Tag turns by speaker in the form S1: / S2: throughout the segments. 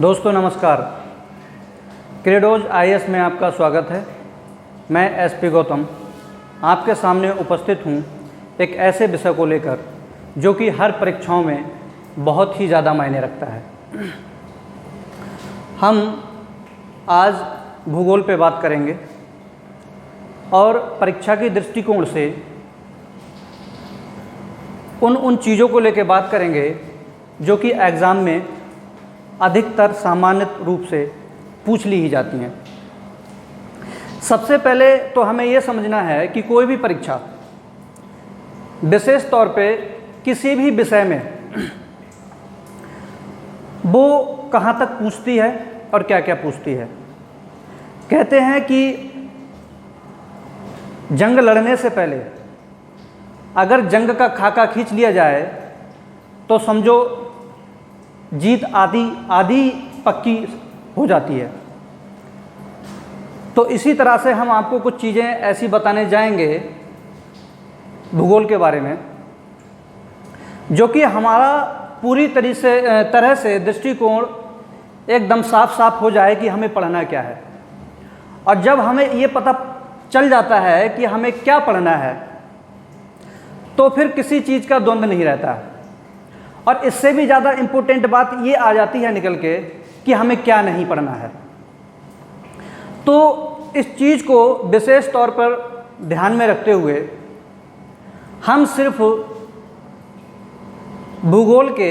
S1: दोस्तों नमस्कार। क्रेडोज आईएएस में आपका स्वागत है। मैं एसपी गौतम आपके सामने उपस्थित हूँ एक ऐसे विषय को लेकर जो कि हर परीक्षाओं में बहुत ही ज़्यादा मायने रखता है। हम आज भूगोल पे बात करेंगे और परीक्षा के दृष्टिकोण से उन चीज़ों को लेकर बात करेंगे जो कि एग्ज़ाम में अधिकतर सामान्य रूप से पूछ ली ही जाती हैं। सबसे पहले तो हमें ये समझना है कि कोई भी परीक्षा विशेष तौर पे किसी भी विषय में वो कहाँ तक पूछती है और क्या क्या पूछती है। कहते हैं कि जंग लड़ने से पहले अगर जंग का खाका खींच लिया जाए तो समझो जीत आधी पक्की हो जाती है। तो इसी तरह से हम आपको कुछ चीज़ें ऐसी बताने जाएंगे भूगोल के बारे में जो कि हमारा पूरी तरह से दृष्टिकोण एकदम साफ साफ हो जाए कि हमें पढ़ना क्या है। और जब हमें ये पता चल जाता है कि हमें क्या पढ़ना है तो फिर किसी चीज़ का द्वंद्व नहीं रहता है। और इससे भी ज़्यादा इम्पोर्टेंट बात ये आ जाती है निकल के कि हमें क्या नहीं पढ़ना है। तो इस चीज़ को विशेष तौर पर ध्यान में रखते हुए हम सिर्फ भूगोल के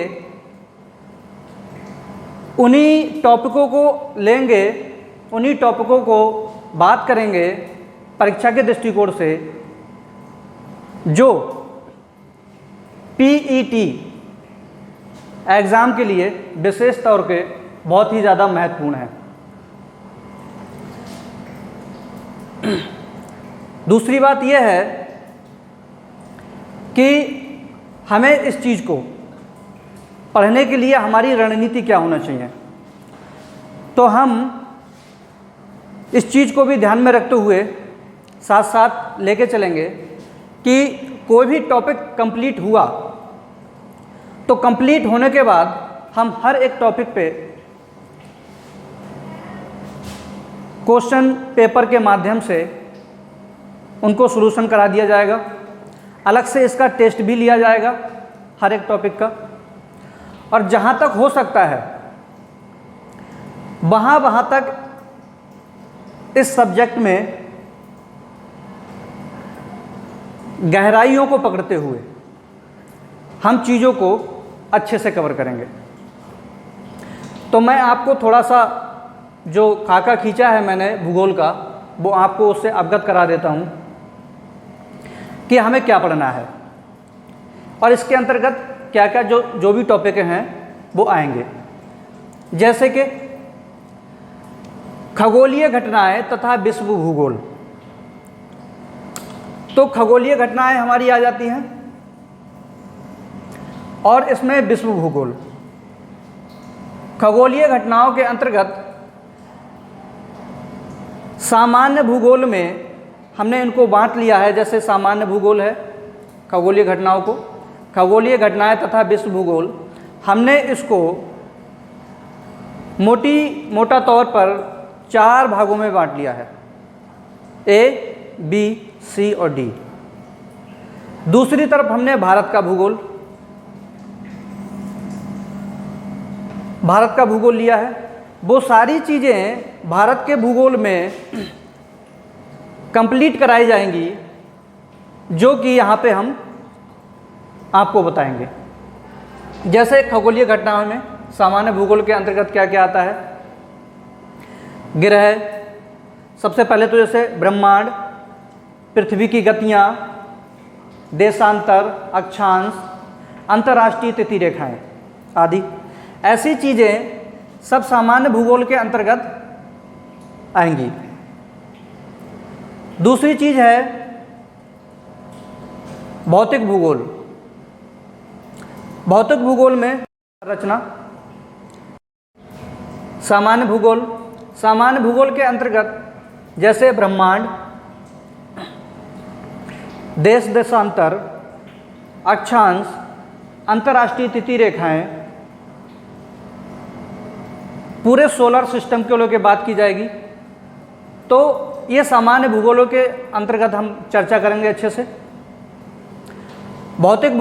S1: उन्हीं टॉपिकों को लेंगे, उन्हीं टॉपिकों को बात करेंगे परीक्षा के दृष्टिकोण से जो पीईटी एग्ज़ाम के लिए विशेष तौर पे बहुत ही ज़्यादा महत्वपूर्ण है। दूसरी बात यह है कि हमें इस चीज़ को पढ़ने के लिए हमारी रणनीति क्या होना चाहिए। तो हम इस चीज़ को भी ध्यान में रखते हुए साथ साथ लेके चलेंगे कि कोई भी टॉपिक कंप्लीट हुआ तो कंप्लीट होने के बाद हम हर एक टॉपिक पे क्वेश्चन पेपर के माध्यम से उनको सॉल्यूशन करा दिया जाएगा। अलग से इसका टेस्ट भी लिया जाएगा हर एक टॉपिक का। और जहाँ तक हो सकता है वहाँ तक इस सब्जेक्ट में गहराइयों को पकड़ते हुए हम चीज़ों को अच्छे से कवर करेंगे। तो मैं आपको थोड़ा सा जो खाका खींचा है मैंने भूगोल का वो आपको उससे अवगत करा देता हूँ कि हमें क्या पढ़ना है और इसके अंतर्गत क्या क्या जो भी टॉपिक हैं वो आएंगे। जैसे कि खगोलीय घटनाएं तथा विश्व भूगोल। तो खगोलीय घटनाएं हमारी आ जाती हैं और इसमें विश्व भूगोल। खगोलीय घटनाओं के अंतर्गत सामान्य भूगोल में हमने इनको बांट लिया है। जैसे सामान्य भूगोल है खगोलीय घटनाओं को, खगोलीय घटनाएं तथा विश्व भूगोल हमने इसको मोटा तौर पर 4 भागों में बांट लिया है, ए, बी, सी और डी। दूसरी तरफ हमने भारत का भूगोल लिया है। वो सारी चीज़ें भारत के भूगोल में कंप्लीट कराई जाएंगी जो कि यहाँ पे हम आपको बताएंगे। जैसे खगोलीय घटनाओं में सामान्य भूगोल के अंतर्गत क्या क्या आता है। ग्रह, सबसे पहले तो जैसे ब्रह्मांड, पृथ्वी की गतियाँ, देशांतर, अक्षांश, अंतर्राष्ट्रीय तिथि रेखाएं आदि ऐसी चीज़ें सब सामान्य भूगोल के अंतर्गत आएंगी। दूसरी चीज़ है भौतिक भूगोल। भौतिक भूगोल में रचना, सामान्य भूगोल के अंतर्गत जैसे ब्रह्मांड, देशांतर, अक्षांश, अंतर्राष्ट्रीय तिथि रेखाएं, पूरे सोलर सिस्टम के लेकर बात की जाएगी। तो ये सामान्य भूगोलों के अंतर्गत हम चर्चा करेंगे अच्छे से। भौतिक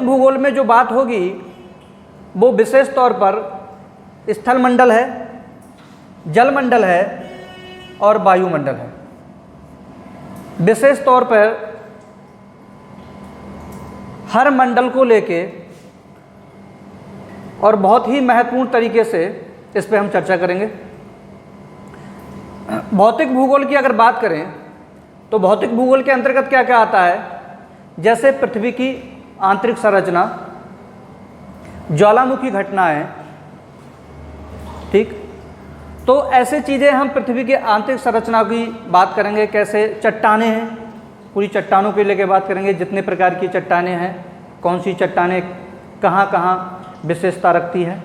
S1: भूगोल में जो बात होगी वो विशेष तौर पर स्थल मंडल है, जल मंडल है और वायुमंडल है। विशेष तौर पर हर मंडल को लेके और बहुत ही महत्वपूर्ण तरीके से इस पे हम चर्चा करेंगे। भौतिक भूगोल की अगर बात करें तो भौतिक भूगोल के अंतर्गत क्या क्या आता है, जैसे पृथ्वी की आंतरिक संरचना, ज्वालामुखी घटनाएं, ठीक। तो ऐसे चीज़ें हम पृथ्वी के आंतरिक संरचना की बात करेंगे। कैसे चट्टानें हैं, पूरी चट्टानों के लेके बात करेंगे, जितने प्रकार की चट्टानें हैं, कौन सी चट्टानें कहाँ कहाँ विशेषता रखती है,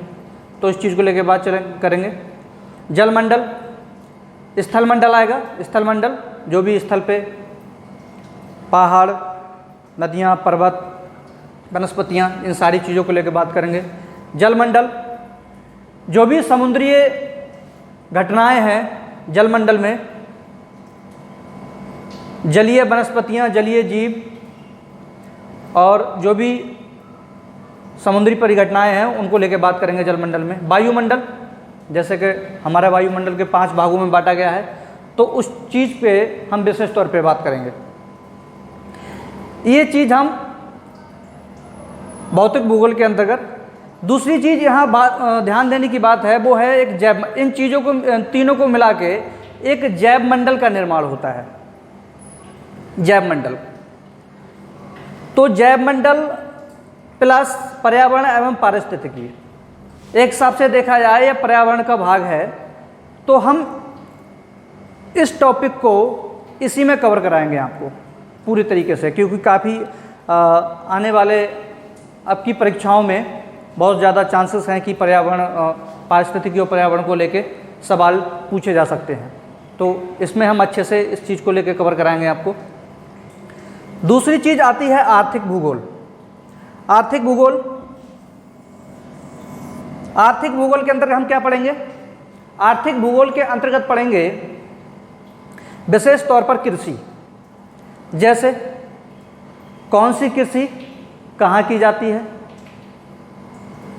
S1: तो इस चीज़ को लेके बात करेंगे। जल मंडल, स्थल मंडल आएगा। स्थल मंडल जो भी स्थल पे पहाड़, नदियाँ, पर्वत, वनस्पतियाँ, इन सारी चीज़ों को लेकर बात करेंगे। जल मंडल जो भी समुद्रीय घटनाएं हैं जल मंडल में, जलीय वनस्पतियाँ, जलीय जीव और जो भी समुद्री परिघटनाएं हैं उनको लेकर बात करेंगे जल मंडल में। वायुमंडल, जैसे कि हमारा वायुमंडल के 5 भागों में बांटा गया है, तो उस चीज़ पे हम विशेष तौर पे बात करेंगे। ये चीज़ हम भौतिक भूगोल के अंतर्गत। दूसरी चीज़ यहाँ ध्यान देने की बात है वो है एक जैव, इन चीज़ों को, तीनों को मिला के एक जैव मंडल का निर्माण होता है। जैव मंडल, तो जैव मंडल प्लस पर्यावरण एवं पारिस्थितिकी, एक हिसाब से देखा जाए यह पर्यावरण का भाग है। तो हम इस टॉपिक को इसी में कवर कराएंगे आपको पूरी तरीके से, क्योंकि काफ़ी आने वाले अब की परीक्षाओं में बहुत ज़्यादा चांसेस हैं कि पर्यावरण, पारिस्थितिकी और पर्यावरण को लेके सवाल पूछे जा सकते हैं। तो इसमें हम अच्छे से इस चीज़ को लेके कवर कराएंगे आपको। दूसरी चीज़ आती है आर्थिक भूगोल। आर्थिक भूगोल के अंतर्गत हम क्या पढ़ेंगे? आर्थिक भूगोल के अंतर्गत पढ़ेंगे विशेष तौर पर कृषि, जैसे कौन सी कृषि कहाँ की जाती है,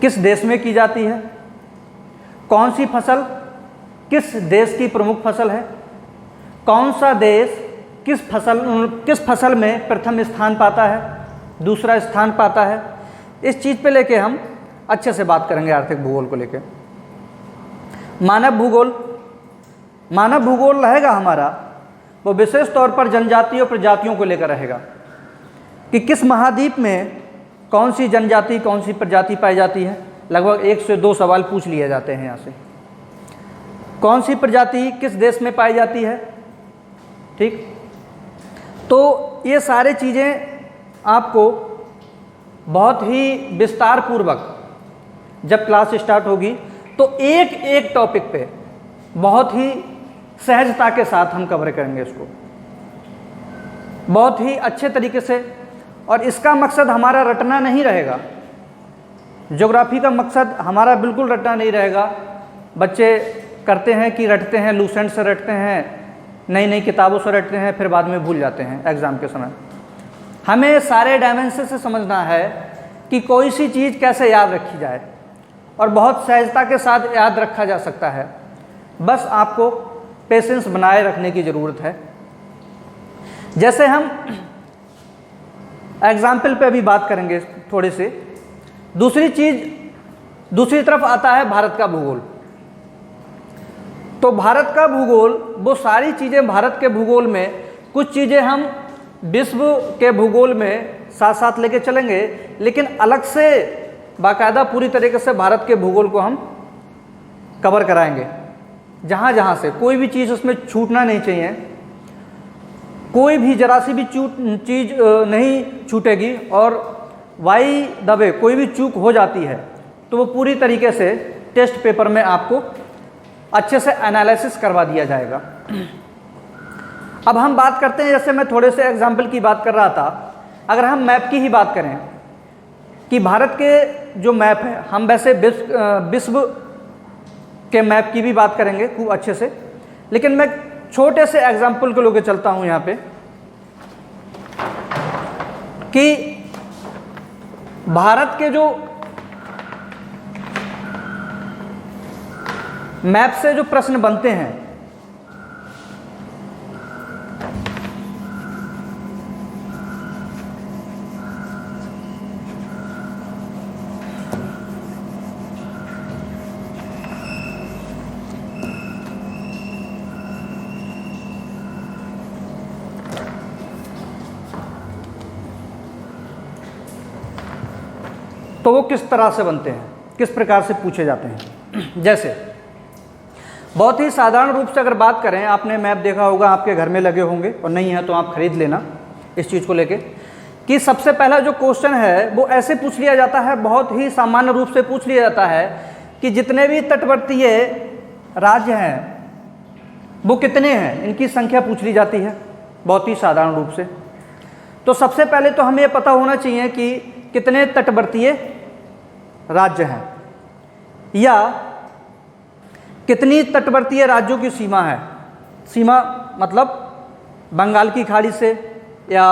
S1: किस देश में की जाती है, कौन सी फसल किस देश की प्रमुख फसल है, कौन सा देश किस फसल में प्रथम स्थान पाता है, दूसरा स्थान पाता है। इस चीज़ पे लेके हम अच्छे से बात करेंगे आर्थिक भूगोल को लेके। मानव भूगोल रहेगा हमारा, वो विशेष तौर पर जनजाति और प्रजातियों को लेकर रहेगा कि किस महाद्वीप में कौन सी जनजाति, कौन सी प्रजाति पाई जाती है। लगभग 1 से 2 सवाल पूछ लिए जाते हैं यहाँ से। कौन सी प्रजाति किस देश में पाई जाती है, ठीक। तो ये सारी चीज़ें आपको बहुत ही विस्तार पूर्वक जब क्लास स्टार्ट होगी तो एक एक टॉपिक पे बहुत ही सहजता के साथ हम कवर करेंगे इसको, बहुत ही अच्छे तरीके से। और इसका मकसद हमारा रटना नहीं रहेगा, ज्योग्राफी का मकसद हमारा बिल्कुल रटना नहीं रहेगा। बच्चे करते हैं कि रटते हैं, लूसेंट से रटते हैं, नई नई किताबों से रटते हैं, फिर बाद में भूल जाते हैं एग्ज़ाम के समय। हमें सारे डायमेंशन से समझना है कि कोई सी चीज़ कैसे याद रखी जाए और बहुत सहजता के साथ याद रखा जा सकता है। बस आपको पेशेंस बनाए रखने की ज़रूरत है। जैसे हम एग्जाम्पल पे अभी बात करेंगे थोड़े से। दूसरी तरफ आता है भारत का भूगोल। तो भारत का भूगोल, वो सारी चीज़ें भारत के भूगोल में, कुछ चीज़ें हम विश्व के भूगोल में साथ साथ लेके चलेंगे, लेकिन अलग से बाकायदा पूरी तरीके से भारत के भूगोल को हम कवर कराएंगे। जहाँ जहाँ से कोई भी चीज़ उसमें छूटना नहीं चाहिए, कोई भी जरा सी भी चीज़ नहीं छूटेगी। और बाय द वे कोई भी चूक हो जाती है तो वो पूरी तरीके से टेस्ट पेपर में आपको अच्छे से एनालिसिस करवा दिया जाएगा। अब हम बात करते हैं, जैसे मैं थोड़े से एग्जाम्पल की बात कर रहा था, अगर हम मैप की ही बात करें कि भारत के जो मैप है, हम वैसे विश्व के मैप की भी बात करेंगे खूब अच्छे से, लेकिन मैं छोटे से एग्जाम्पल को लेकर चलता हूं यहाँ पे कि भारत के जो मैप से जो प्रश्न बनते हैं, तो वो किस तरह से बनते हैं, किस प्रकार से पूछे जाते हैं। जैसे बहुत ही साधारण रूप से अगर बात करें, आपने मैप देखा होगा, आपके घर में लगे होंगे, और नहीं है तो आप खरीद लेना इस चीज़ को लेके, कि सबसे पहला जो क्वेश्चन है वो ऐसे पूछ लिया जाता है, बहुत ही सामान्य रूप से पूछ लिया जाता है कि जितने भी तटवर्तीय राज्य हैं वो कितने हैं, इनकी संख्या पूछ ली जाती है बहुत ही साधारण रूप से। तो सबसे पहले तो हमें ये पता होना चाहिए कि कितने तटवर्तीय राज्य हैं, या कितनी तटवर्तीय राज्यों की सीमा है। सीमा मतलब बंगाल की खाड़ी से या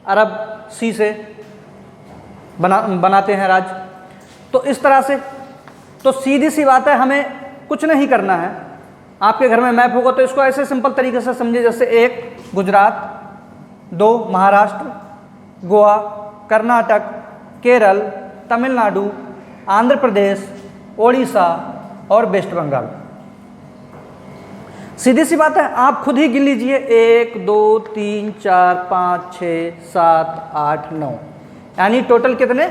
S1: अरब सी से बनाते हैं राज्य। तो इस तरह से तो सीधी सी बात है, हमें कुछ नहीं करना है। आपके घर में मैप होगा तो इसको ऐसे सिंपल तरीके से समझिए, जैसे 1 गुजरात, 2 महाराष्ट्र, गोवा, कर्नाटक, केरल, तमिलनाडु, आंध्र प्रदेश, ओडिशा और वेस्ट बंगाल। सीधी सी बात है, आप खुद ही गिन लीजिए, 1 2 3 4 5 6 7 8 9, यानी टोटल कितने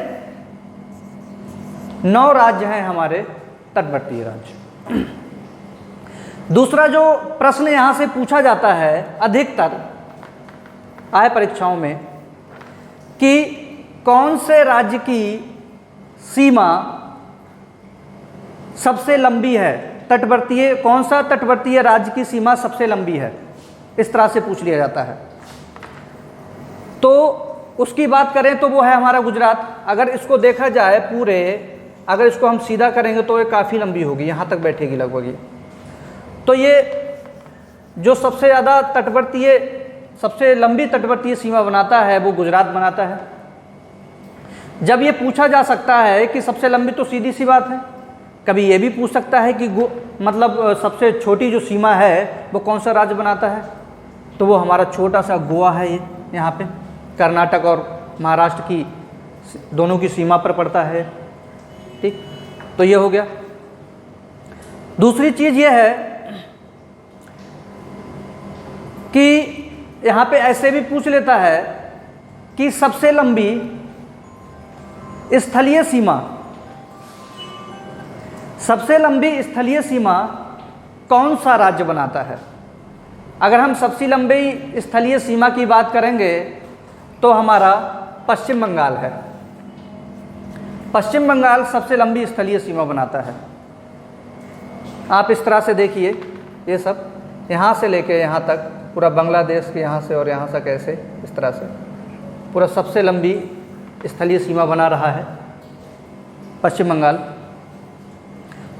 S1: 9 राज्य हैं हमारे तटवर्तीय राज्य। दूसरा जो प्रश्न यहां से पूछा जाता है अधिकतर आय परीक्षाओं में, कि कौन से राज्य की सीमा सबसे लंबी है, तटवर्तीय कौन सा तटवर्तीय राज्य की सीमा सबसे लंबी है, इस तरह से पूछ लिया जाता है। तो उसकी बात करें तो वो है हमारा गुजरात। अगर इसको देखा जाए पूरे, अगर इसको हम सीधा करेंगे तो ये काफ़ी लंबी होगी, यहाँ तक बैठेगी लगभग ये। तो ये जो सबसे ज़्यादा तटवर्तीय, सबसे लंबी तटवर्तीय सीमा बनाता है वो गुजरात बनाता है। जब ये पूछा जा सकता है कि सबसे लंबी, तो सीधी सी बात है, कभी ये भी पूछ सकता है कि मतलब सबसे छोटी जो सीमा है वो कौन सा राज्य बनाता है, तो वो हमारा छोटा सा गोवा है। ये यहाँ पे कर्नाटक और महाराष्ट्र की दोनों की सीमा पर पड़ता है। ठीक, तो ये हो गया। दूसरी चीज़ ये है कि यहाँ पे ऐसे भी पूछ लेता है कि सबसे लंबी स्थलीय सीमा, सबसे लंबी स्थलीय सीमा कौन सा राज्य बनाता है। अगर हम सबसे लंबी स्थलीय सीमा की बात करेंगे तो हमारा पश्चिम बंगाल है। पश्चिम बंगाल सबसे लंबी स्थलीय सीमा बनाता है। आप इस तरह से देखिए, ये सब यहाँ से लेके यहाँ तक पूरा बांग्लादेश के यहाँ से और यहाँ तक ऐसे इस तरह से पूरा सबसे लंबी स्थलीय सीमा बना रहा है पश्चिम बंगाल।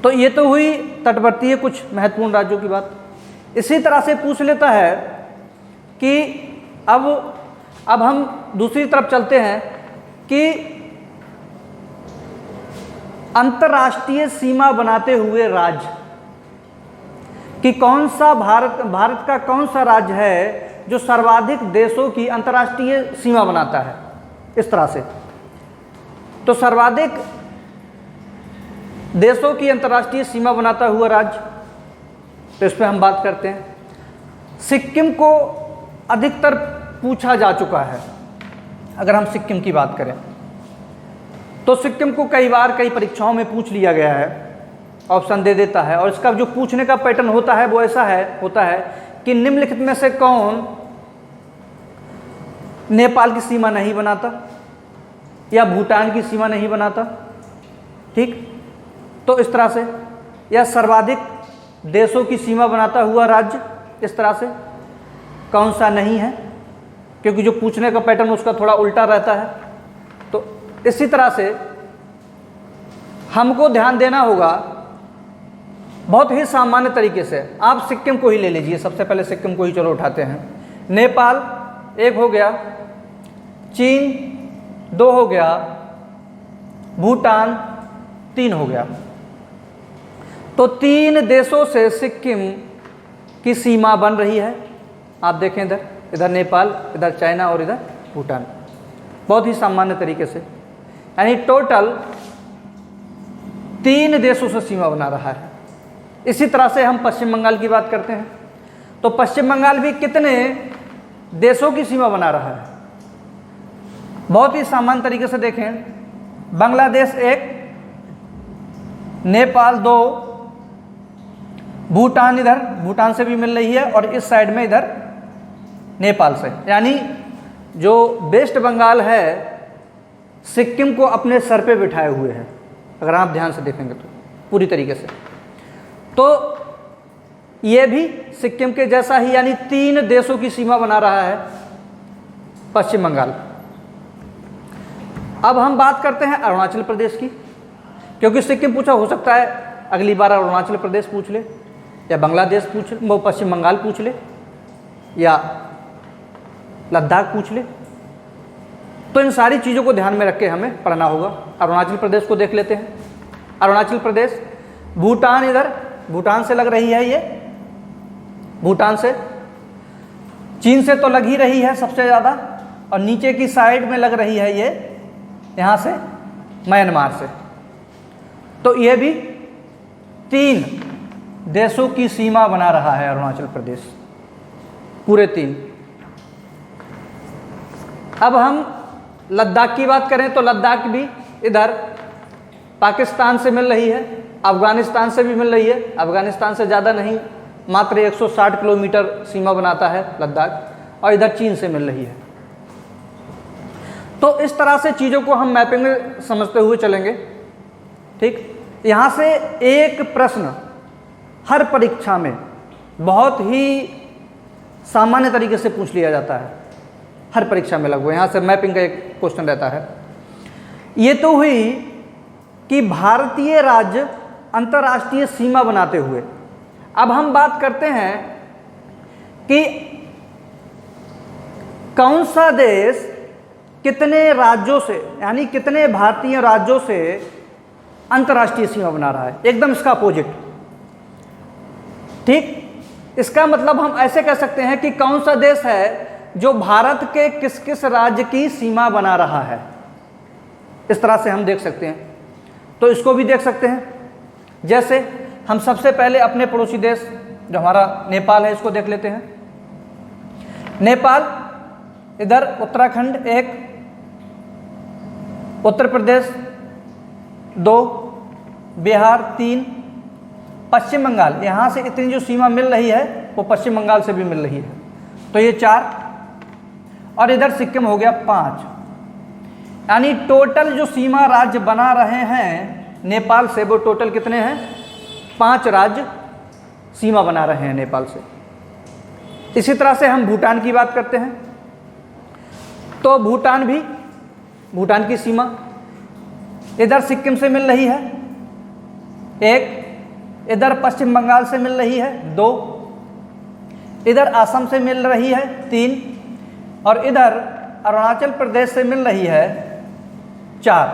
S1: तो ये तो हुई तटवर्तीय कुछ महत्वपूर्ण राज्यों की बात। इसी तरह से पूछ लेता है कि अब हम दूसरी तरफ चलते हैं कि अंतर्राष्ट्रीय सीमा बनाते हुए राज्य, कि कौन सा भारत का कौन सा राज्य है जो सर्वाधिक देशों की अंतर्राष्ट्रीय सीमा बनाता है, इस तरह से। तो सर्वाधिक देशों की अंतर्राष्ट्रीय सीमा बनाता हुआ राज्य, तो इस पर हम बात करते हैं। सिक्किम को अधिकतर पूछा जा चुका है। अगर हम सिक्किम की बात करें तो सिक्किम को कई बार कई परीक्षाओं में पूछ लिया गया है, ऑप्शन दे देता है। और इसका जो पूछने का पैटर्न होता है वो ऐसा होता है कि निम्नलिखित में से कौन नेपाल की सीमा नहीं बनाता या भूटान की सीमा नहीं बनाता। ठीक, तो इस तरह से, या सर्वाधिक देशों की सीमा बनाता हुआ राज्य, इस तरह से कौन सा नहीं है, क्योंकि जो पूछने का पैटर्न उसका थोड़ा उल्टा रहता है। तो इसी तरह से हमको ध्यान देना होगा बहुत ही सामान्य तरीके से आप सिक्किम को ही ले लीजिए, सबसे पहले सिक्किम को ही चलो उठाते हैं। नेपाल एक हो गया, चीन दो हो गया, भूटान तीन हो गया। तो तीन देशों से सिक्किम की सीमा बन रही है। आप देखें इधर, इधर नेपाल, इधर चाइना और इधर भूटान, बहुत ही सामान्य तरीके से, यानी टोटल तीन देशों से सीमा बना रहा है। इसी तरह से हम पश्चिम बंगाल की बात करते हैं, तो पश्चिम बंगाल भी कितने देशों की सीमा बना रहा है? बहुत ही सामान्य तरीके से देखें, बांग्लादेश एक, नेपाल दो, भूटान इधर, भूटान से भी मिल रही है, और इस साइड में इधर नेपाल से, यानी जो वेस्ट बंगाल है सिक्किम को अपने सर पे बिठाए हुए है, अगर आप ध्यान से देखेंगे तो पूरी तरीके से। तो ये भी सिक्किम के जैसा ही, यानी तीन देशों की सीमा बना रहा है पश्चिम बंगाल। अब हम बात करते हैं अरुणाचल प्रदेश की, क्योंकि सिक्किम पूछा, हो सकता है अगली बार अरुणाचल प्रदेश पूछ ले, या बांग्लादेश पूछ ले, वो पश्चिम बंगाल पूछ ले, या लद्दाख पूछ ले। तो इन सारी चीज़ों को ध्यान में रख के हमें पढ़ना होगा। अरुणाचल प्रदेश को देख लेते हैं। अरुणाचल प्रदेश, भूटान इधर, भूटान से लग रही है ये, भूटान से, चीन से तो लग ही रही है सबसे ज़्यादा, और नीचे की साइड में लग रही है ये यहाँ से म्यांमार से। तो ये भी तीन देशों की सीमा बना रहा है अरुणाचल प्रदेश, पूरे तीन। अब हम लद्दाख की बात करें तो लद्दाख भी इधर पाकिस्तान से मिल रही है, अफ़गानिस्तान से भी मिल रही है, अफ़गानिस्तान से ज़्यादा नहीं, मात्र 160 किलोमीटर सीमा बनाता है लद्दाख, और इधर चीन से मिल रही है। तो इस तरह से चीज़ों को हम मैपिंग में समझते हुए चलेंगे, ठीक। यहाँ से एक प्रश्न हर परीक्षा में बहुत ही सामान्य तरीके से पूछ लिया जाता है, हर परीक्षा में लगभग यहाँ से मैपिंग का एक क्वेश्चन रहता है। ये तो हुई कि भारतीय राज्य अंतर्राष्ट्रीय सीमा बनाते हुए। अब हम बात करते हैं कि कौन सा देश कितने राज्यों से, यानी कितने भारतीय राज्यों से अंतर्राष्ट्रीय सीमा बना रहा है, एकदम इसका अपोजिट, ठीक। इसका मतलब हम ऐसे कह सकते हैं कि कौन सा देश है जो भारत के किस किस राज्य की सीमा बना रहा है, इस तरह से हम देख सकते हैं। तो इसको भी देख सकते हैं, जैसे हम सबसे पहले अपने पड़ोसी देश जो हमारा नेपाल है इसको देख लेते हैं। नेपाल इधर उत्तराखंड एक, उत्तर प्रदेश दो, बिहार तीन, पश्चिम बंगाल, यहाँ से इतनी जो सीमा मिल रही है वो पश्चिम बंगाल से भी मिल रही है, तो ये चार, और इधर सिक्किम हो गया पाँच। यानी टोटल जो सीमा राज्य बना रहे हैं नेपाल से, वो टोटल कितने हैं? 5 राज्य सीमा बना रहे हैं नेपाल से। इसी तरह से हम भूटान की बात करते हैं, तो भूटान भी, भूटान की सीमा इधर सिक्किम से मिल रही है एक, इधर पश्चिम बंगाल से मिल रही है 2, इधर असम से मिल रही है 3, और इधर अरुणाचल प्रदेश से मिल रही है 4।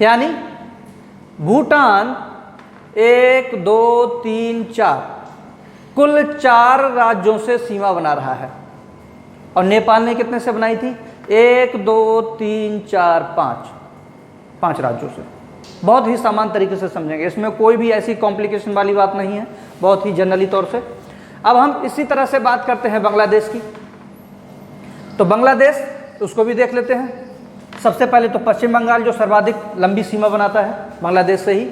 S1: यानी भूटान 1 2 3 4 कुल 4 राज्यों से सीमा बना रहा है। और नेपाल ने कितने से बनाई थी? 1 2 3 4 5 राज्यों से। बहुत ही सामान्य तरीके से समझेंगे, इसमें कोई भी ऐसी कॉम्प्लिकेशन वाली बात नहीं है, बहुत ही जनरली तौर से। अब हम इसी तरह से बात करते हैं बांग्लादेश की, तो बांग्लादेश उसको भी देख लेते हैं। सबसे पहले तो पश्चिम बंगाल जो सर्वाधिक लंबी सीमा बनाता है बांग्लादेश से ही,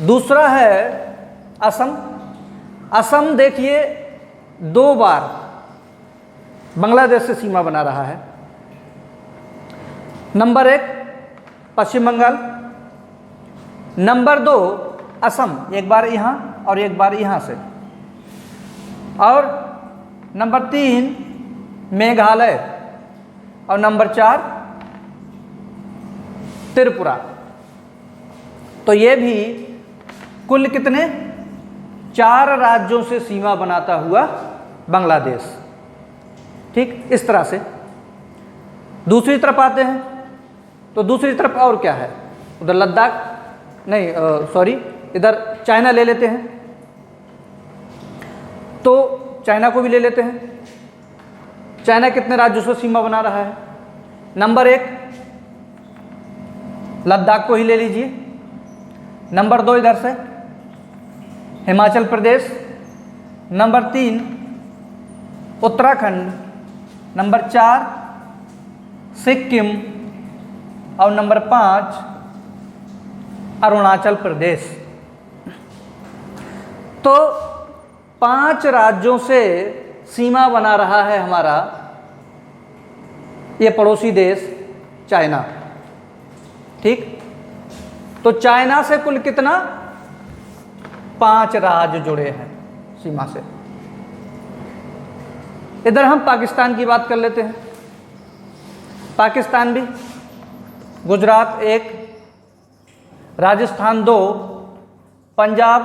S1: दूसरा है असम। असम देखिए 2 बार बांग्लादेश से सीमा बना रहा है। नंबर 1 पश्चिम बंगाल, नंबर 2 असम, एक बार यहाँ और एक बार यहाँ से, और नंबर 3 मेघालय, और नंबर 4 त्रिपुरा। तो ये भी कुल कितने? 4 राज्यों से सीमा बनाता हुआ बांग्लादेश। ठीक, इस तरह से। दूसरी तरफ आते हैं तो दूसरी तरफ और क्या है? उधर लद्दाख नहीं, सॉरी, इधर चाइना ले लेते हैं, तो चाइना को भी ले लेते हैं। चाइना कितने राज्यों से सीमा बना रहा है? नंबर 1 लद्दाख को ही ले लीजिए। नंबर 2 इधर से हिमाचल प्रदेश। नंबर 3 उत्तराखंड। नंबर 4 सिक्किम। और नंबर 5 अरुणाचल प्रदेश। तो 5 राज्यों से सीमा बना रहा है हमारा ये पड़ोसी देश चाइना। ठीक, तो चाइना से कुल कितना? 5 राज्य जुड़े हैं सीमा से। इधर हम पाकिस्तान की बात कर लेते हैं। पाकिस्तान भी गुजरात 1, राजस्थान 2, पंजाब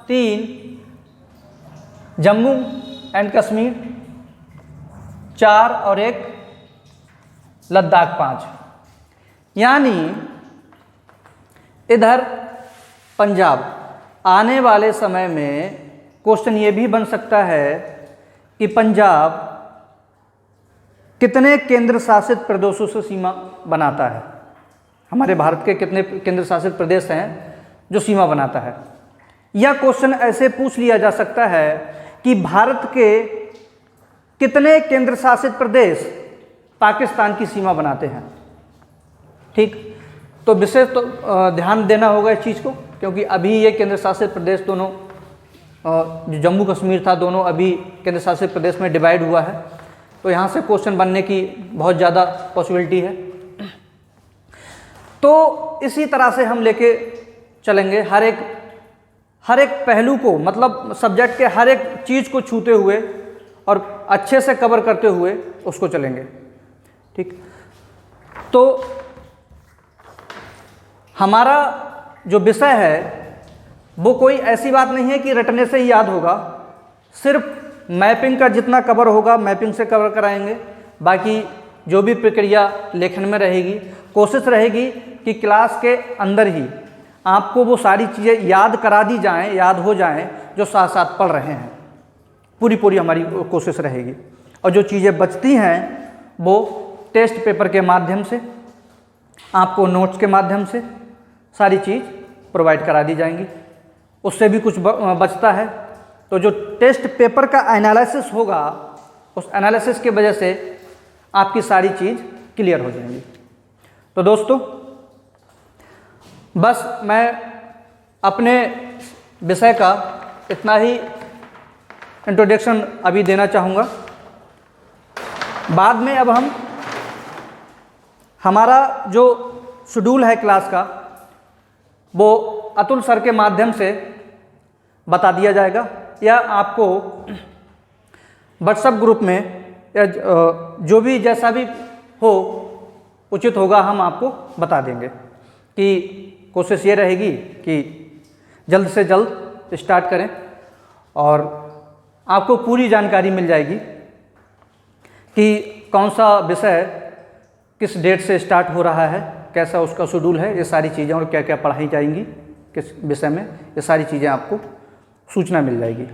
S1: 3, जम्मू एंड कश्मीर 4 और 1 लद्दाख 5। यानी इधर पंजाब। आने वाले समय में क्वेश्चन ये भी बन सकता है कि पंजाब कितने केंद्र शासित प्रदेशों से सीमा बनाता है? हमारे भारत के कितने केंद्र शासित प्रदेश हैं जो सीमा बनाता है? यह क्वेश्चन ऐसे पूछ लिया जा सकता है कि भारत के कितने केंद्र शासित प्रदेश पाकिस्तान की सीमा बनाते हैं। ठीक, तो विशेष तो ध्यान देना होगा इस चीज़ को, क्योंकि अभी ये केंद्र शासित प्रदेश दोनों, जो जम्मू कश्मीर था, दोनों अभी केंद्र शासित प्रदेश में डिवाइड हुआ है। तो यहाँ से क्वेश्चन बनने की बहुत ज़्यादा पॉसिबिलिटी है। तो इसी तरह से हम लेके चलेंगे हर एक पहलू को, मतलब सब्जेक्ट के हर एक चीज़ को छूते हुए और अच्छे से कवर करते हुए उसको चलेंगे। ठीक, तो हमारा जो विषय है वो कोई ऐसी बात नहीं है कि रटने से ही याद होगा। सिर्फ मैपिंग का जितना कवर होगा मैपिंग से कवर कराएंगे। बाकी जो भी प्रक्रिया लेखन में रहेगी, कोशिश रहेगी कि क्लास के अंदर ही आपको वो सारी चीज़ें याद करा दी जाएं, याद हो जाएं जो साथ साथ पढ़ रहे हैं। पूरी हमारी कोशिश रहेगी। और जो चीज़ें बचती हैं वो टेस्ट पेपर के माध्यम से, आपको नोट्स के माध्यम से सारी चीज़ प्रोवाइड करा दी जाएंगी। उससे भी कुछ बचता है तो जो टेस्ट पेपर का एनालिसिस होगा, उस एनालिसिस की वजह से आपकी सारी चीज़ क्लियर हो जाएंगी। तो दोस्तों, बस मैं अपने विषय का इतना ही इंट्रोडक्शन अभी देना चाहूँगा। बाद में अब हमारा जो शेड्यूल है क्लास का वो अतुल सर के माध्यम से बता दिया जाएगा, या आपको व्हाट्सएप ग्रुप में या जो भी जैसा भी हो उचित होगा हम आपको बता देंगे। कि कोशिश ये रहेगी कि जल्द से जल्द स्टार्ट करें और आपको पूरी जानकारी मिल जाएगी कि कौन सा विषय किस डेट से स्टार्ट हो रहा है, कैसा उसका शेड्यूल है, ये सारी चीज़ें और क्या क्या पढ़ाई जाएंगी किस विषय में, ये सारी चीज़ें आपको सूचना मिल जाएगी।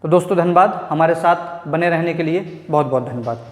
S1: तो दोस्तों धन्यवाद, हमारे साथ बने रहने के लिए बहुत बहुत धन्यवाद।